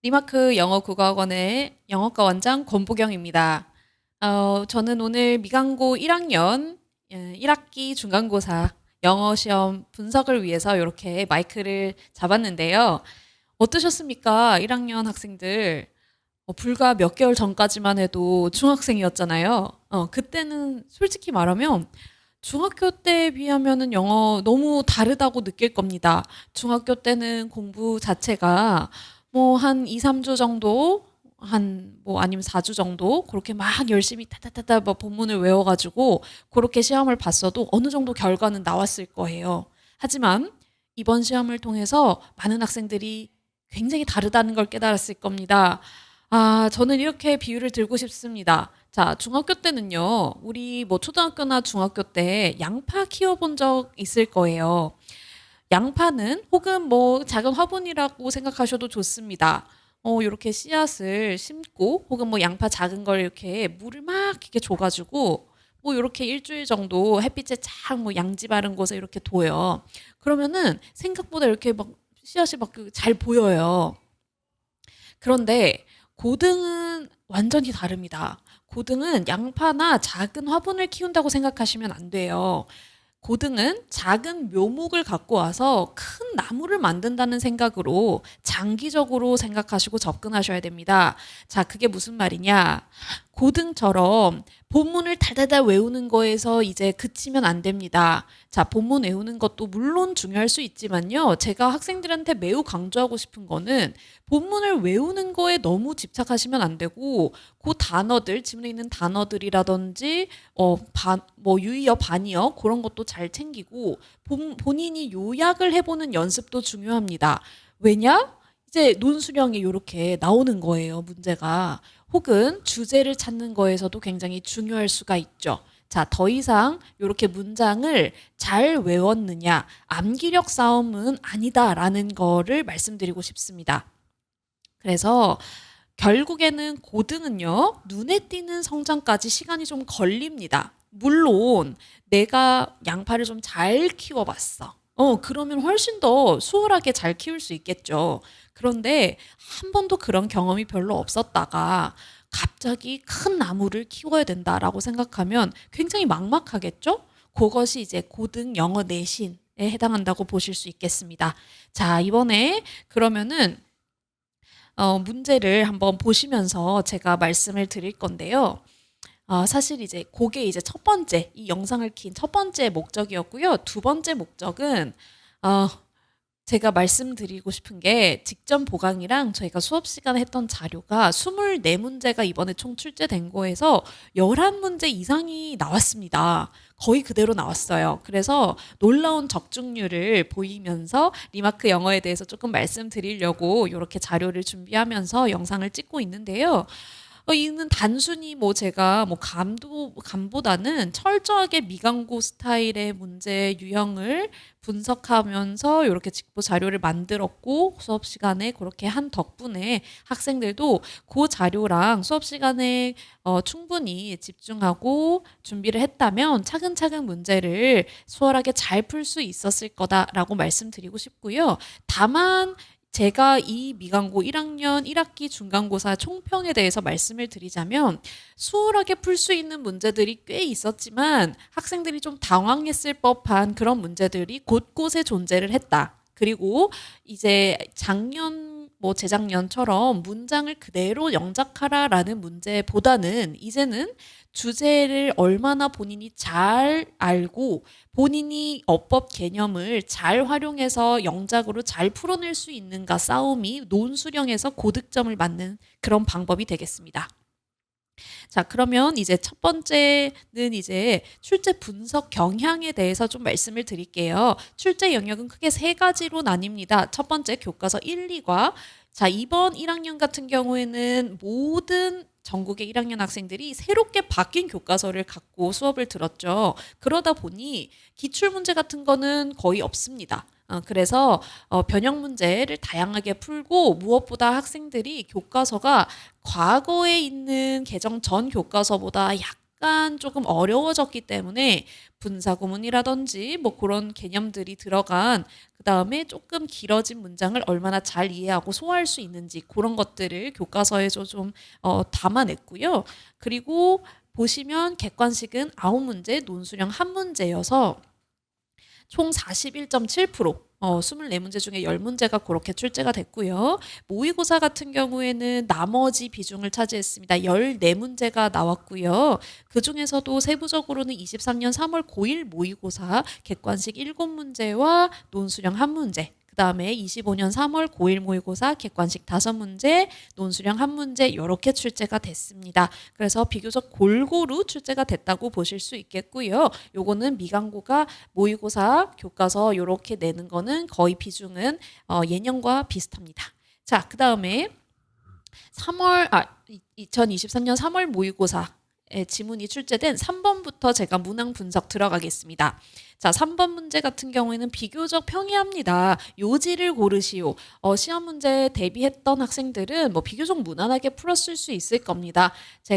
리마크 영어 국어학원의 영어과 원장 권보경입니다. 저는 오늘 미강고 1학년 1학기 중간고사 영어 시험 분석을 위해서 이렇게 마이크를 잡았는데요. 어떠셨습니까? 1학년 학생들. 불과 몇 개월 전까지만 해도 중학생이었잖아요. 그때는 솔직히 말하면 중학교 때에 비하면은 영어 너무 다르다고 느낄 겁니다. 중학교 때는 공부 자체가 뭐 한 2, 3주 정도 한 뭐 아니면 4주 정도 그렇게 막 열심히 타타타타 뭐 본문을 외워가지고 그렇게 시험을 봤어도 어느 정도 결과는 나왔을 거예요. 하지만 이번 시험을 통해서 많은 학생들이 굉장히 다르다는 걸 깨달았을 겁니다. 저는 이렇게 비유를 들고 싶습니다. 자, 중학교 때는요, 우리 뭐 초등학교나 중학교 때 양파 키워본 적 있을 거예요. 양파는 혹은 뭐 작은 화분이라고 생각하셔도 좋습니다. 이렇게 씨앗을 심고 혹은 뭐 양파 작은 걸 이렇게 물을 막 이렇게 줘가지고 뭐 이렇게 일주일 정도 햇빛에 쫙 뭐 양지 바른 곳에 이렇게 둬요. 그러면은 생각보다 이렇게 막 씨앗이 막 잘 보여요. 그런데 고등은 완전히 다릅니다. 고등은 양파나 작은 화분을 키운다고 생각하시면 안 돼요. 고등은 작은 묘목을 갖고 와서 큰 나무를 만든다는 생각으로 장기적으로 생각하시고 접근하셔야 됩니다. 자, 그게 무슨 말이냐? 고등처럼 본문을 달달달 외우는 거에서 이제 그치면 안 됩니다. 자, 본문 외우는 것도 물론 중요할 수 있지만요. 제가 학생들한테 매우 강조하고 싶은 거는 본문을 외우는 거에 너무 집착하시면 안 되고 그 단어들, 지문에 있는 단어들이라든지 뭐 유의어, 반의어 그런 것도 잘 챙기고 본인이 요약을 해보는 연습도 중요합니다. 왜냐? 이제 논수령이 이렇게 나오는 거예요, 문제가. 혹은 주제를 찾는 거에서도 굉장히 중요할 수가 있죠. 자, 더 이상 이렇게 문장을 잘 외웠느냐, 암기력 싸움은 아니다라는 거를 말씀드리고 싶습니다. 그래서 결국에는 고등은요, 눈에 띄는 성장까지 시간이 좀 걸립니다. 물론 내가 양파를 좀 잘 키워봤어. 그러면 훨씬 더 수월하게 잘 키울 수 있겠죠. 그런데 한 번도 그런 경험이 별로 없었다가 갑자기 큰 나무를 키워야 된다라고 생각하면 굉장히 막막하겠죠? 그것이 이제 고등 영어 내신에 해당한다고 보실 수 있겠습니다. 자, 이번에 그러면은 문제를 한번 보시면서 제가 말씀을 드릴 건데요. 사실 이제 그게 이제 첫 번째, 이 영상을 킨 첫 번째 목적이었고요. 두 번째 목적은, 어, 제가 말씀드리고 싶은 게 직전 보강이랑 저희가 수업 시간에 했던 자료가 24문제가 이번에 총 출제된 거에서 11문제 이상이 나왔습니다. 거의 그대로 나왔어요. 그래서 놀라운 적중률을 보이면서 리마크 영어에 대해서 조금 말씀드리려고 이렇게 자료를 준비하면서 영상을 찍고 있는데요. 이는 단순히 뭐 제가 뭐 감보다는 철저하게 미강고 스타일의 문제 유형을 분석하면서 이렇게 직보 자료를 만들었고 수업 시간에 그렇게 한 덕분에 학생들도 그 자료랑 수업 시간에 충분히 집중하고 준비를 했다면 차근차근 문제를 수월하게 잘 풀 수 있었을 거다라고 말씀드리고 싶고요. 다만 제가 이 미강고 1학년 1학기 중간고사 총평에 대해서 말씀을 드리자면 수월하게 풀 수 있는 문제들이 꽤 있었지만 학생들이 좀 당황했을 법한 그런 문제들이 곳곳에 존재를 했다. 그리고 이제 작년 뭐 재작년처럼 문장을 그대로 영작하라라는 문제보다는 이제는 주제를 얼마나 본인이 잘 알고 본인이 어법 개념을 잘 활용해서 영작으로 잘 풀어낼 수 있는가 싸움이 논수령에서 고득점을 맞는 그런 방법이 되겠습니다. 자, 그러면 이제 첫 번째는 이제 출제 분석 경향에 대해서 좀 말씀을 드릴게요. 출제 영역은 크게 세 가지로 나뉩니다. 첫 번째 교과서 1, 2과. 자, 이번 1학년 같은 경우에는 모든 전국의 1학년 학생들이 새롭게 바뀐 교과서를 갖고 수업을 들었죠. 그러다 보니 기출문제 같은 거는 거의 없습니다. 그래서 변형 문제를 다양하게 풀고 무엇보다 학생들이 교과서가 과거에 있는 개정 전 교과서보다 약간 조금 어려워졌기 때문에 분사구문이라든지 뭐 그런 개념들이 들어간 그 다음에 조금 길어진 문장을 얼마나 잘 이해하고 소화할 수 있는지 그런 것들을 교과서에서 좀 담아냈고요. 그리고 보시면 객관식은 9문제, 논술형 1문제여서 총 41.7%, 24문제 중에 10문제가 그렇게 출제가 됐고요. 모의고사 같은 경우에는 나머지 비중을 차지했습니다. 14문제가 나왔고요. 그 중에서도 세부적으로는 23년 3월 고1 모의고사 객관식 7문제와 논술형 1문제, 그 다음에 25년 3월 고1 모의고사 객관식 5문제, 논술형 1문제 이렇게 출제가 됐습니다. 그래서 비교적 골고루 출제가 됐다고 보실 수 있겠고요. 요거는 미강고가 모의고사 교과서 이렇게 내는 거는 거의 비중은 예년과 비슷합니다. 자, 그 다음에 2023년 3월 모의고사 지문이 출제된 3번부터 제가 문항 분석 들어가겠습니다. 자, 3번 문제 같은 경우에는 비교적 평이합니다. 요지를 고르시오. 시험 문제 대비했던 학생들은 뭐 비교적 무난하게 풀었을 수 있을 겁니다.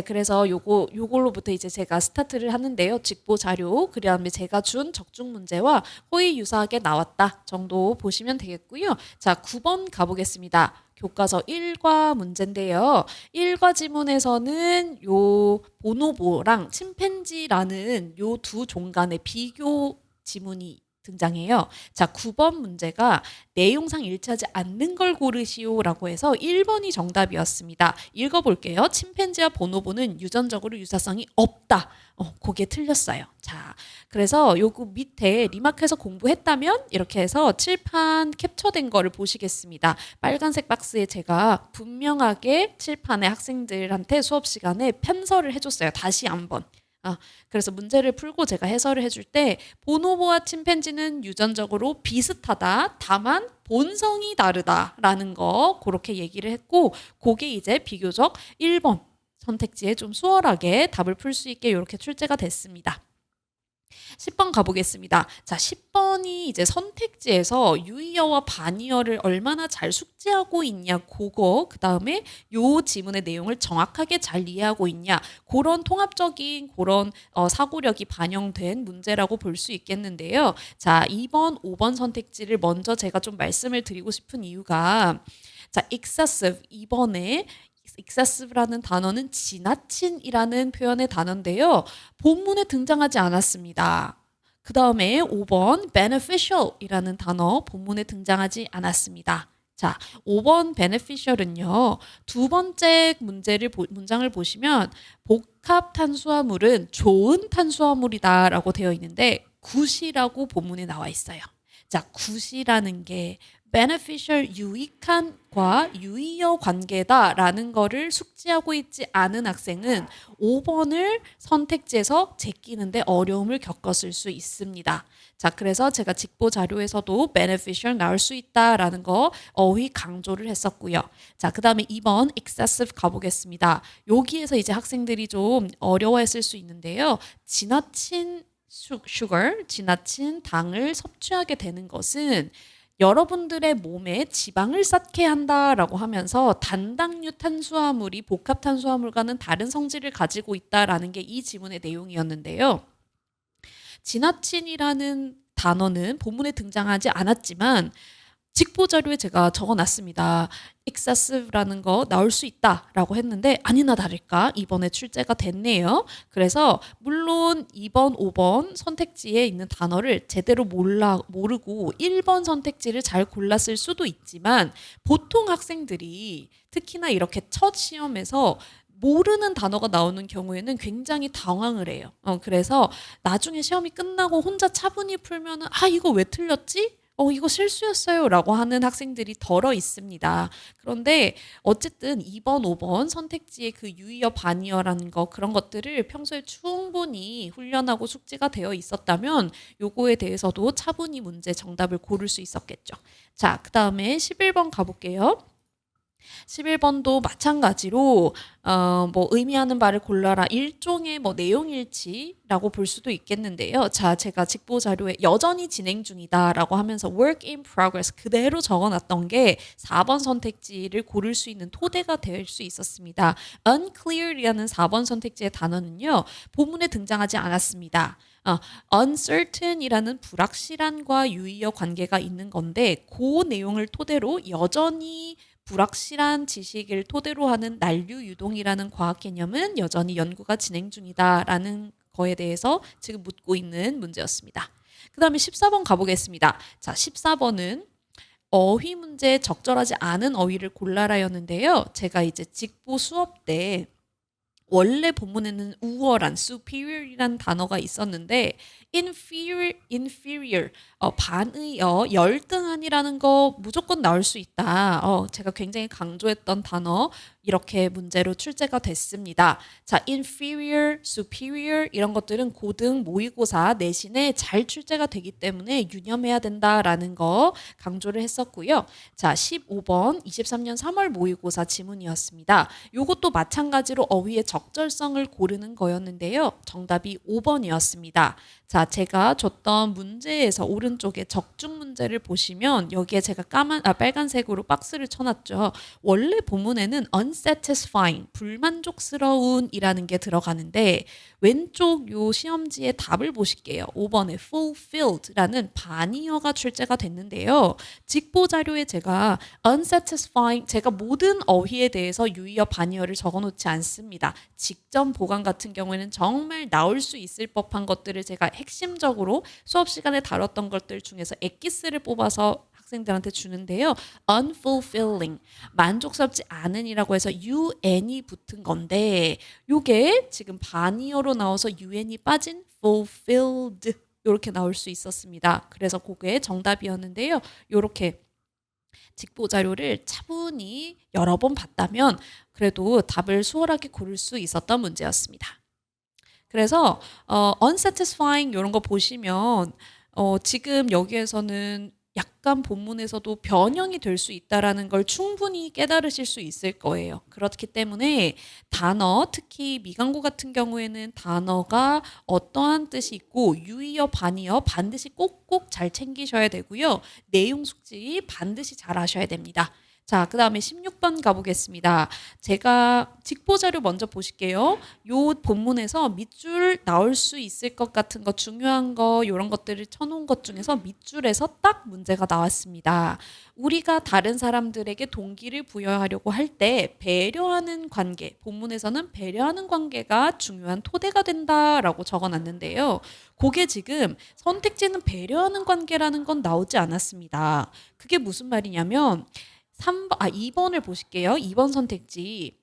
그래서 요걸로부터 이제 제가 스타트를 하는데요. 직보 자료, 그다음에 제가 준 적중 문제와 거의 유사하게 나왔다 정도 보시면 되겠고요. 자, 9번 가보겠습니다. 교과서 1과 문제인데요. 1과 지문에서는 요 보노보랑 침팬지라는 요 두 종간의 비교 지문이 등장해요. 자, 9번 문제가 내용상 일치하지 않는 걸 고르시오라고 해서 1번이 정답이었습니다. 읽어볼게요. 침팬지와 보노보는 유전적으로 유사성이 없다. 그게 틀렸어요. 자, 그래서 요거 밑에 리마크에서 공부했다면 이렇게 해서 칠판 캡처된 거를 보시겠습니다. 빨간색 박스에 제가 분명하게 칠판에 학생들한테 수업 시간에 편서를 해줬어요. 다시 한번. 그래서 문제를 풀고 제가 해설을 해줄 때 보노보와 침팬지는 유전적으로 비슷하다. 다만 본성이 다르다라는 거 그렇게 얘기를 했고 그게 이제 비교적 1번 선택지에 좀 수월하게 답을 풀 수 있게 이렇게 출제가 됐습니다. 10번 가보겠습니다. 자, 10번이 이제 선택지에서 유의어와 반의어를 얼마나 잘 숙지하고 있냐 그거, 그 다음에 요 지문의 내용을 정확하게 잘 이해하고 있냐 그런 통합적인 그런 사고력이 반영된 문제라고 볼 수 있겠는데요. 자, 2번, 5번 선택지를 먼저 제가 좀 말씀을 드리고 싶은 이유가 자, excessive 2번에 excessive라는 단어는 지나친이라는 표현의 단어인데요. 본문에 등장하지 않았습니다. 그 다음에 5번 beneficial이라는 단어 본문에 등장하지 않았습니다. 자, 5번 beneficial은요. 두 번째 문장을 보시면 복합 탄수화물은 좋은 탄수화물이다라고 되어 있는데 굿이라고 본문에 나와 있어요. 자, 굿이라는 게 beneficial 유익한과 유의어 관계다라는 거를 숙지하고 있지 않은 학생은 5번을 선택지에서 제끼는데 어려움을 겪었을 수 있습니다. 자, 그래서 제가 직보 자료에서도 beneficial 나올 수 있다라는 거 어휘 강조를 했었고요. 자, 그 다음에 2번 excessive 가보겠습니다. 여기에서 이제 학생들이 좀 어려워했을 수 있는데요. 지나친 지나친 당을 섭취하게 되는 것은 여러분들의 몸에 지방을 쌓게 한다라고 하면서 단당류 탄수화물이 복합 탄수화물과는 다른 성질을 가지고 있다라는 게 이 지문의 내용이었는데요. 지나친이라는 단어는 본문에 등장하지 않았지만 직보 자료에 제가 적어놨습니다. excessive라는 거 나올 수 있다라고 했는데 아니나 다를까 이번에 출제가 됐네요. 그래서 물론 2번, 5번 선택지에 있는 단어를 제대로 모르고 1번 선택지를 잘 골랐을 수도 있지만 보통 학생들이 특히나 이렇게 첫 시험에서 모르는 단어가 나오는 경우에는 굉장히 당황을 해요. 그래서 나중에 시험이 끝나고 혼자 차분히 풀면은 이거 왜 틀렸지? 이거 실수였어요 라고 하는 학생들이 덜어 있습니다. 그런데 어쨌든 2번, 5번 선택지의 그 유의어, 반의어라는 거 그런 것들을 평소에 충분히 훈련하고 숙지가 되어 있었다면 요거에 대해서도 차분히 문제 정답을 고를 수 있었겠죠. 자, 그 다음에 11번 가볼게요. 11번도 마찬가지로 뭐 의미하는 바를 골라라 일종의 뭐 내용일치라고 볼 수도 있겠는데요. 자, 제가 직보 자료에 여전히 진행 중이다라고 하면서 work in progress 그대로 적어놨던 게 4번 선택지를 고를 수 있는 토대가 될 수 있었습니다. unclear이라는 4번 선택지의 단어는요. 본문에 등장하지 않았습니다. uncertain이라는 불확실한과 유의어 관계가 있는 건데 그 내용을 토대로 여전히 불확실한 지식을 토대로 하는 난류 유동이라는 과학 개념은 여전히 연구가 진행 중이다라는 거에 대해서 지금 묻고 있는 문제였습니다. 그 다음에 14번 가보겠습니다. 자, 14번은 어휘 문제에 적절하지 않은 어휘를 골라라였는데요. 제가 이제 직보 수업 때 원래 본문에는 우월한 superior이라는 단어가 있었는데 inferior 반의어 열등한이라는 거 무조건 나올 수 있다. 제가 굉장히 강조했던 단어 이렇게 문제로 출제가 됐습니다. 자, inferior, superior 이런 것들은 고등 모의고사 내신에 잘 출제가 되기 때문에 유념해야 된다라는 거 강조를 했었고요. 자, 15번 23년 3월 모의고사 지문이었습니다. 요것도 마찬가지로 어휘의 적절성을 고르는 거였는데요. 정답이 5번이었습니다. 자, 제가 줬던 문제에서 오른쪽에 적중 문제를 보시면 여기에 제가 빨간색으로 박스를 쳐놨죠. 원래 본문에는 unsatisfying, 불만족스러운이라는 게 들어가는데 왼쪽 요 시험지의 답을 보실게요. 5번에 fulfilled라는 반의어가 출제가 됐는데요. 직보 자료에 제가 unsatisfying, 제가 모든 어휘에 대해서 유의어 반의어를 적어놓지 않습니다. 직전 보강 같은 경우에는 정말 나올 수 있을 법한 것들을 제가 핵심적으로 수업 시간에 다뤘던 것들 중에서 엑기스를 뽑아서 학생들한테 주는데요. unfulfilling, 만족스럽지 않은이라고 해서 un이 붙은 건데 요게 지금 반의어로 나와서 un이 빠진 fulfilled 이렇게 나올 수 있었습니다. 그래서 그게 정답이었는데요. 이렇게 직보 자료를 차분히 여러 번 봤다면 그래도 답을 수월하게 고를 수 있었던 문제였습니다. 그래서 unsatisfying 이런 거 보시면 지금 여기에서는 약간 본문에서도 변형이 될 수 있다라는 걸 충분히 깨달으실 수 있을 거예요. 그렇기 때문에 단어, 특히 미강고 같은 경우에는 단어가 어떠한 뜻이 있고 유의어, 반의어 반드시 꼭꼭 잘 챙기셔야 되고요. 내용 숙지 반드시 잘 하셔야 됩니다. 자, 그 다음에 16번 가보겠습니다. 제가 직보 자료 먼저 보실게요. 요 본문에서 밑줄 나올 수 있을 것 같은 거 중요한 거 이런 것들을 쳐놓은 것 중에서 밑줄에서 딱 문제가 나왔습니다. 우리가 다른 사람들에게 동기를 부여하려고 할 때 배려하는 관계, 본문에서는 배려하는 관계가 중요한 토대가 된다라고 적어놨는데요. 그게 지금 선택지는 배려하는 관계라는 건 나오지 않았습니다. 그게 무슨 말이냐면 2번을 보실게요. 2번 선택지.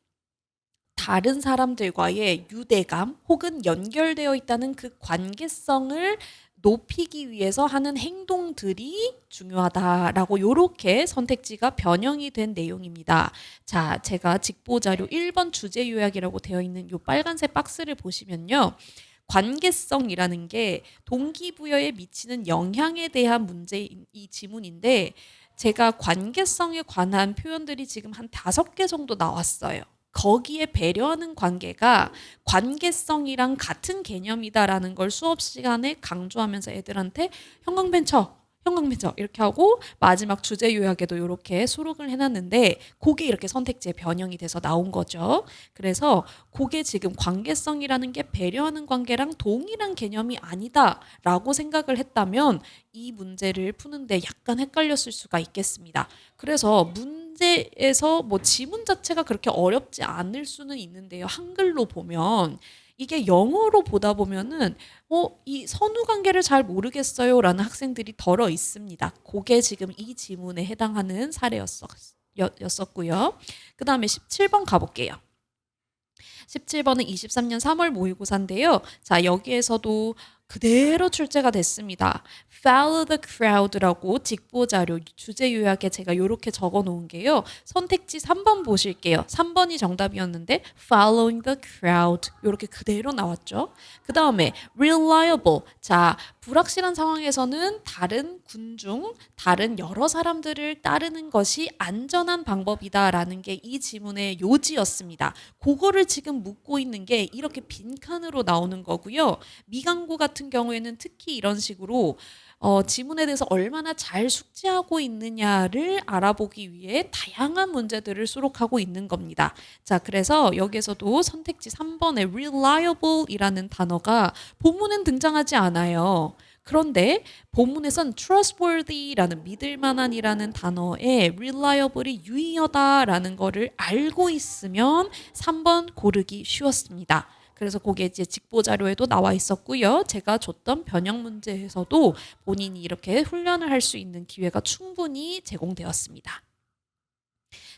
다른 사람들과의 유대감 혹은 연결되어 있다는 그 관계성을 높이기 위해서 하는 행동들이 중요하다라고 이렇게 선택지가 변형이 된 내용입니다. 자, 제가 직보 자료 1번 주제 요약이라고 되어 있는 이 빨간색 박스를 보시면요. 관계성이라는 게 동기부여에 미치는 영향에 대한 문제인 이 지문인데 제가 관계성에 관한 표현들이 지금 한 5개 정도 나왔어요. 거기에 배려하는 관계가 관계성이랑 같은 개념이다라는 걸 수업 시간에 강조하면서 애들한테 형광펜쳐 이렇게 하고 마지막 주제 요약에도 이렇게 수록을 해놨는데 그게 이렇게 선택지에 변형이 돼서 나온 거죠. 그래서 그게 지금 관계성이라는 게 배려하는 관계랑 동일한 개념이 아니다라고 생각을 했다면 이 문제를 푸는데 약간 헷갈렸을 수가 있겠습니다. 그래서 문제에서 뭐 지문 자체가 그렇게 어렵지 않을 수는 있는데요. 한글로 보면 이게 영어로 보다 보면은 이 선후 관계를 잘 모르겠어요라는 학생들이 덜어 있습니다. 그게 지금 이 지문에 해당하는 사례였었고요. 그 다음에 17번 가볼게요. 17번은 23년 3월 모의고사인데요. 자, 여기에서도 그대로 출제가 됐습니다. Follow the crowd라고 직보자료 주제 요약에 제가 이렇게 적어 놓은 게요. 선택지 3번 보실게요. 3번이 정답이었는데 following the crowd 이렇게 그대로 나왔죠. 그 다음에 reliable. 자, 불확실한 상황에서는 다른 군중, 다른 여러 사람들을 따르는 것이 안전한 방법이다라는 게 이 지문의 요지였습니다. 그거를 지금 묻고 있는 게 이렇게 빈칸으로 나오는 거고요. 미강고 같은 경우에는 특히 이런 식으로 지문에 대해서 얼마나 잘 숙지하고 있느냐를 알아보기 위해 다양한 문제들을 수록하고 있는 겁니다. 자, 그래서 여기에서도 선택지 3번의 reliable이라는 단어가 본문엔 등장하지 않아요. 그런데 본문에선 trustworthy라는 믿을만한이라는 단어에 reliable이 유의어다라는 거를 알고 있으면 3번 고르기 쉬웠습니다. 그래서 그게 이제 직보 자료에도 나와 있었고요. 제가 줬던 변형 문제에서도 본인이 이렇게 훈련을 할 수 있는 기회가 충분히 제공되었습니다.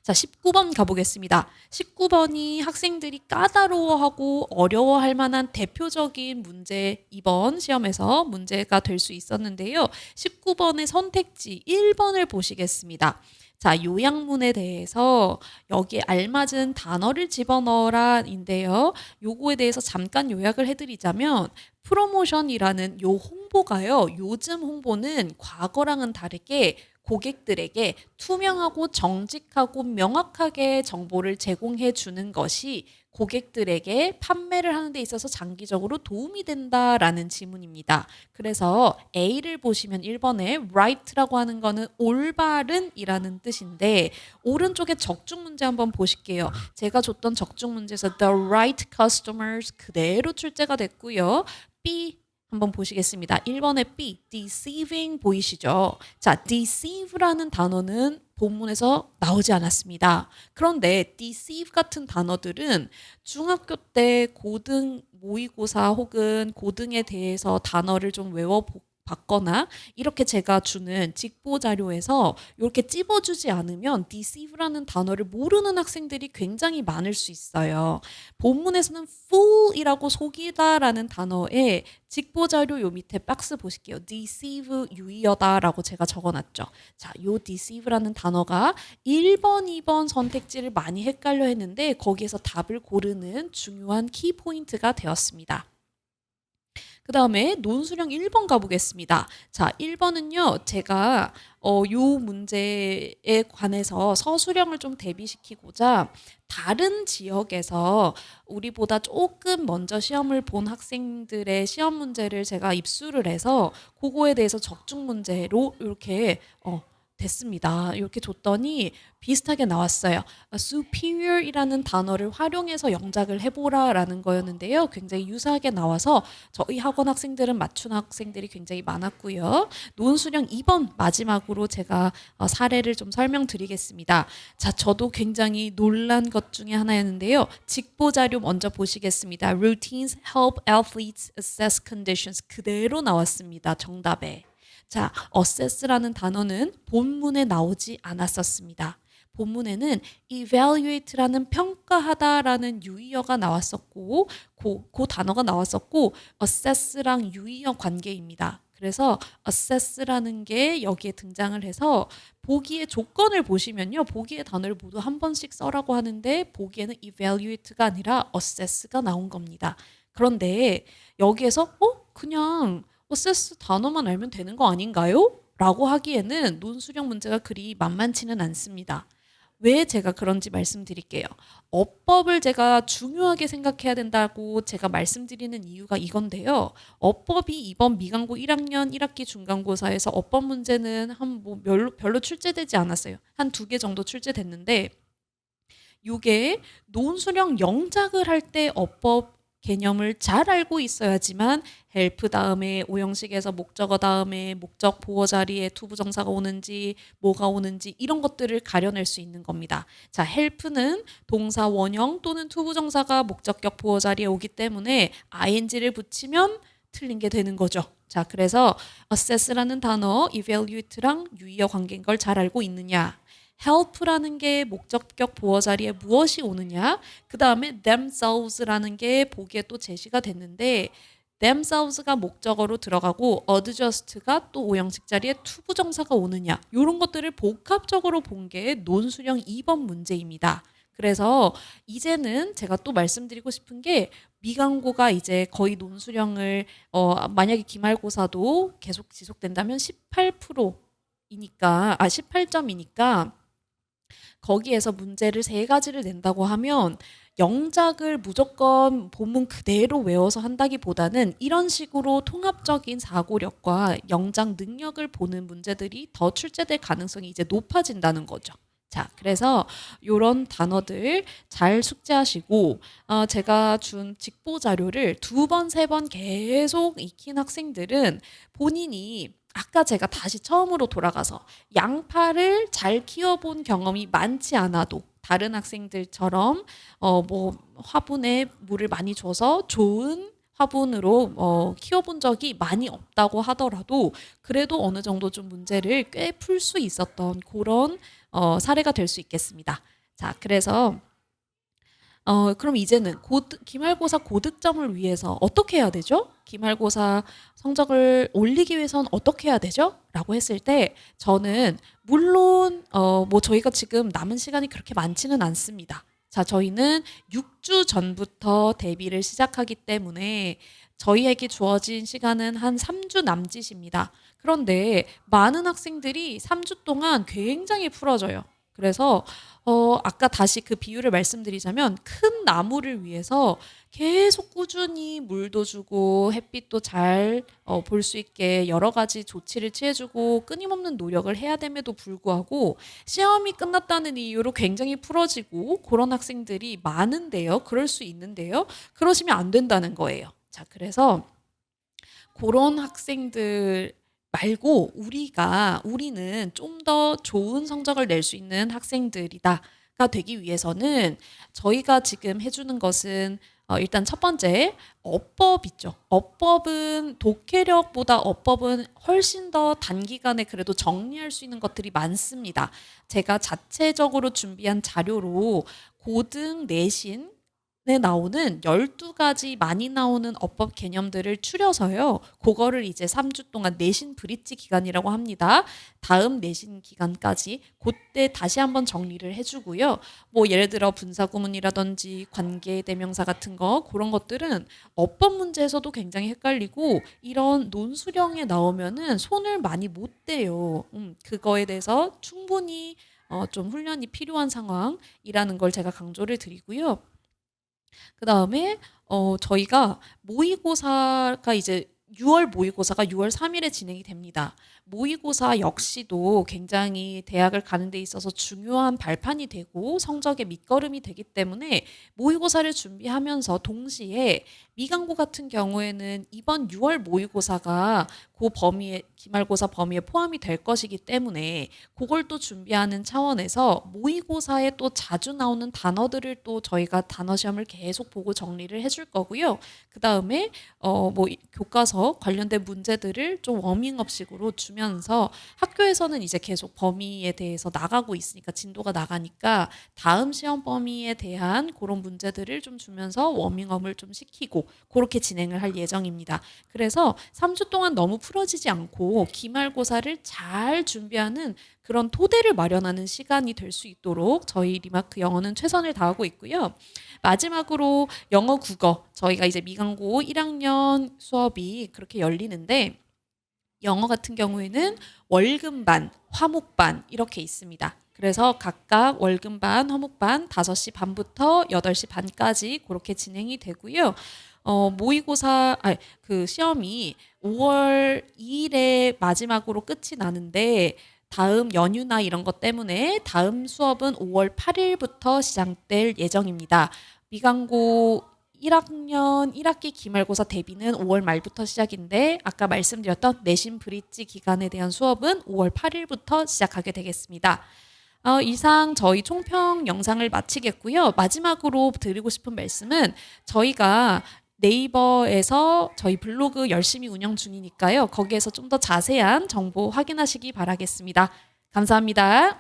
자, 19번 가보겠습니다. 19번이 학생들이 까다로워하고 어려워할 만한 대표적인 문제, 이번 시험에서 문제가 될 수 있었는데요. 19번의 선택지 1번을 보시겠습니다. 자, 요약문에 대해서 여기에 알맞은 단어를 집어넣어라인데요. 요거에 대해서 잠깐 요약을 해드리자면 프로모션이라는 요 홍보가요. 요즘 홍보는 과거랑은 다르게 고객들에게 투명하고 정직하고 명확하게 정보를 제공해 주는 것이 고객들에게 판매를 하는 데 있어서 장기적으로 도움이 된다라는 지문입니다. 그래서 A를 보시면 1번에 right라고 하는 거는 올바른이라는 뜻인데 오른쪽에 적중 문제 한번 보실게요. 제가 줬던 적중 문제에서 the right customers 그대로 출제가 됐고요. B 한번 보시겠습니다. 1번에 B, deceiving 보이시죠? 자, deceive라는 단어는 본문에서 나오지 않았습니다. 그런데 deceive 같은 단어들은 중학교 때 고등 모의고사 혹은 고등에 대해서 단어를 좀 봤거나 이렇게 제가 주는 직보 자료에서 이렇게 찝어주지 않으면 deceive라는 단어를 모르는 학생들이 굉장히 많을 수 있어요. 본문에서는 fool이라고 속이다라는 단어에 직보 자료 요 밑에 박스 보실게요. deceive 유의어다라고 제가 적어놨죠. 자, 요 deceive라는 단어가 1번, 2번 선택지를 많이 헷갈려 했는데 거기에서 답을 고르는 중요한 키포인트가 되었습니다. 그 다음에 논술형 1번 가보겠습니다. 자, 1번은요, 제가 요 문제에 관해서 서술형을 좀 대비시키고자 다른 지역에서 우리보다 조금 먼저 시험을 본 학생들의 시험 문제를 제가 입수를 해서 그거에 대해서 적중 문제로 이렇게 됐습니다. 이렇게 줬더니 비슷하게 나왔어요. superior이라는 단어를 활용해서 영작을 해보라라는 거였는데요. 굉장히 유사하게 나와서 저희 학원 학생들은 맞춘 학생들이 굉장히 많았고요. 논술형 2번 마지막으로 제가 사례를 좀 설명드리겠습니다. 자, 저도 굉장히 놀란 것 중에 하나였는데요. 직보 자료 먼저 보시겠습니다. Routines help athletes assess conditions 그대로 나왔습니다. 정답에. 자, assess라는 단어는 본문에 나오지 않았었습니다. 본문에는 evaluate라는 평가하다라는 유의어가 나왔었고 그 단어가 나왔었고 assess랑 유의어 관계입니다. 그래서 assess라는 게 여기에 등장을 해서 보기의 조건을 보시면요. 보기의 단어를 모두 한 번씩 써라고 하는데 보기에는 evaluate가 아니라 assess가 나온 겁니다. 그런데 여기에서 그냥 assess 단어만 알면 되는 거 아닌가요? 라고 하기에는 논술형 문제가 그리 만만치는 않습니다. 왜 제가 그런지 말씀드릴게요. 어법을 제가 중요하게 생각해야 된다고 제가 말씀드리는 이유가 이건데요. 어법이 이번 미강고 1학년 1학기 중간고사에서 어법 문제는 별로 출제되지 않았어요. 한 2개 정도 출제됐는데 이게 논술형 영작을 할 때 어법 개념을 잘 알고 있어야지만 help 다음에 오형식에서 목적어 다음에 목적 보어 자리에 투부정사가 오는지 뭐가 오는지 이런 것들을 가려낼 수 있는 겁니다. 자, help는 동사 원형 또는 투부정사가 목적격 보어 자리에 오기 때문에 ing를 붙이면 틀린 게 되는 거죠. 자, 그래서 assess라는 단어 evaluate랑 유의어 관계인 걸 잘 알고 있느냐. help라는 게 목적격 보어 자리에 무엇이 오느냐. 그 다음에 themselves라는 게 보기에 또 제시가 됐는데 themselves가 목적어로 들어가고 adjust가 또 오형식 자리에 투부정사가 오느냐 이런 것들을 복합적으로 본 게 논수령 2번 문제입니다. 그래서 이제는 제가 또 말씀드리고 싶은 게 미강고가 이제 거의 논수령을 만약에 기말고사도 계속 지속된다면 18%이니까 18점이니까 거기에서 문제를 3가지를 낸다고 하면 영작을 무조건 본문 그대로 외워서 한다기보다는 이런 식으로 통합적인 사고력과 영작 능력을 보는 문제들이 더 출제될 가능성이 이제 높아진다는 거죠. 자, 그래서 이런 단어들 잘 숙지하시고 제가 준 직보 자료를 2번, 3번 계속 익힌 학생들은 본인이 아까 제가 다시 처음으로 돌아가서 양파를 잘 키워본 경험이 많지 않아도 다른 학생들처럼 뭐 화분에 물을 많이 줘서 좋은 화분으로 키워본 적이 많이 없다고 하더라도 그래도 어느 정도 좀 문제를 꽤 풀 수 있었던 그런 사례가 될 수 있겠습니다. 자, 그래서 그럼 이제는 기말고사 고득점을 위해서 어떻게 해야 되죠? 기말고사 성적을 올리기 위해서는 어떻게 해야 되죠? 라고 했을 때 저는 물론 뭐 저희가 지금 남은 시간이 그렇게 많지는 않습니다. 자, 저희는 6주 전부터 대비를 시작하기 때문에 저희에게 주어진 시간은 한 3주 남짓입니다. 그런데 많은 학생들이 3주 동안 굉장히 풀어져요. 그래서 아까 다시 그 비유를 말씀드리자면 큰 나무를 위해서 계속 꾸준히 물도 주고 햇빛도 잘 볼 수 있게 여러 가지 조치를 취해주고 끊임없는 노력을 해야 됨에도 불구하고 시험이 끝났다는 이유로 굉장히 풀어지고 그런 학생들이 많은데요. 그럴 수 있는데요. 그러시면 안 된다는 거예요. 자, 그래서 그런 학생들 말고 우리는 좀 더 좋은 성적을 낼 수 있는 학생들이다가 되기 위해서는 저희가 지금 해주는 것은 일단 첫 번째 어법 있죠. 어법은 독해력보다 어법은 훨씬 더 단기간에 그래도 정리할 수 있는 것들이 많습니다. 제가 자체적으로 준비한 자료로 고등 내신 에 나오는 12가지 많이 나오는 어법 개념들을 추려서요. 그거를 이제 3주 동안 내신 브릿지 기간이라고 합니다. 다음 내신 기간까지 그때 다시 한번 정리를 해주고요. 뭐 예를 들어 분사구문이라든지 관계대명사 같은 거 그런 것들은 어법 문제에서도 굉장히 헷갈리고 이런 논수령에 나오면은 손을 많이 못 대요. 그거에 대해서 충분히 좀 훈련이 필요한 상황이라는 걸 제가 강조를 드리고요. 그 다음에 저희가 모의고사가 이제 6월 모의고사가 6월 3일에 진행이 됩니다. 모의고사 역시도 굉장히 대학을 가는 데 있어서 중요한 발판이 되고 성적의 밑거름이 되기 때문에 모의고사를 준비하면서 동시에 미강고 같은 경우에는 이번 6월 모의고사가 그 범위에 기말고사 범위에 포함이 될 것이기 때문에 그걸 또 준비하는 차원에서 모의고사에 또 자주 나오는 단어들을 또 저희가 단어 시험을 계속 보고 정리를 해줄 거고요. 그 다음에 뭐 교과서 관련된 문제들을 좀 워밍업식으로 주면서 학교에서는 이제 계속 범위에 대해서 나가고 있으니까 진도가 나가니까 다음 시험 범위에 대한 그런 문제들을 좀 주면서 워밍업을 좀 시키고 그렇게 진행을 할 예정입니다. 그래서 3주 동안 너무 풀어지지 않고 기말고사를 잘 준비하는 그런 토대를 마련하는 시간이 될 수 있도록 저희 리마크 영어는 최선을 다하고 있고요. 마지막으로 영어 국어 저희가 이제 미강고 1학년 수업이 그렇게 열리는데 영어 같은 경우에는 월금반, 화목반 이렇게 있습니다. 그래서 각각 월금반, 화목반 5시 반부터 8시 반까지 그렇게 진행이 되고요. 그 시험이 5월 2일에 마지막으로 끝이 나는데 다음 연휴나 이런 것 때문에 다음 수업은 5월 8일부터 시작될 예정입니다. 미강고 1학년 1학기 기말고사 대비는 5월 말부터 시작인데 아까 말씀드렸던 내신 브릿지 기간에 대한 수업은 5월 8일부터 시작하게 되겠습니다. 이상 저희 총평 영상을 마치겠고요. 마지막으로 드리고 싶은 말씀은 저희가 네이버에서 저희 블로그 열심히 운영 중이니까요. 거기에서 좀 더 자세한 정보 확인하시기 바라겠습니다. 감사합니다.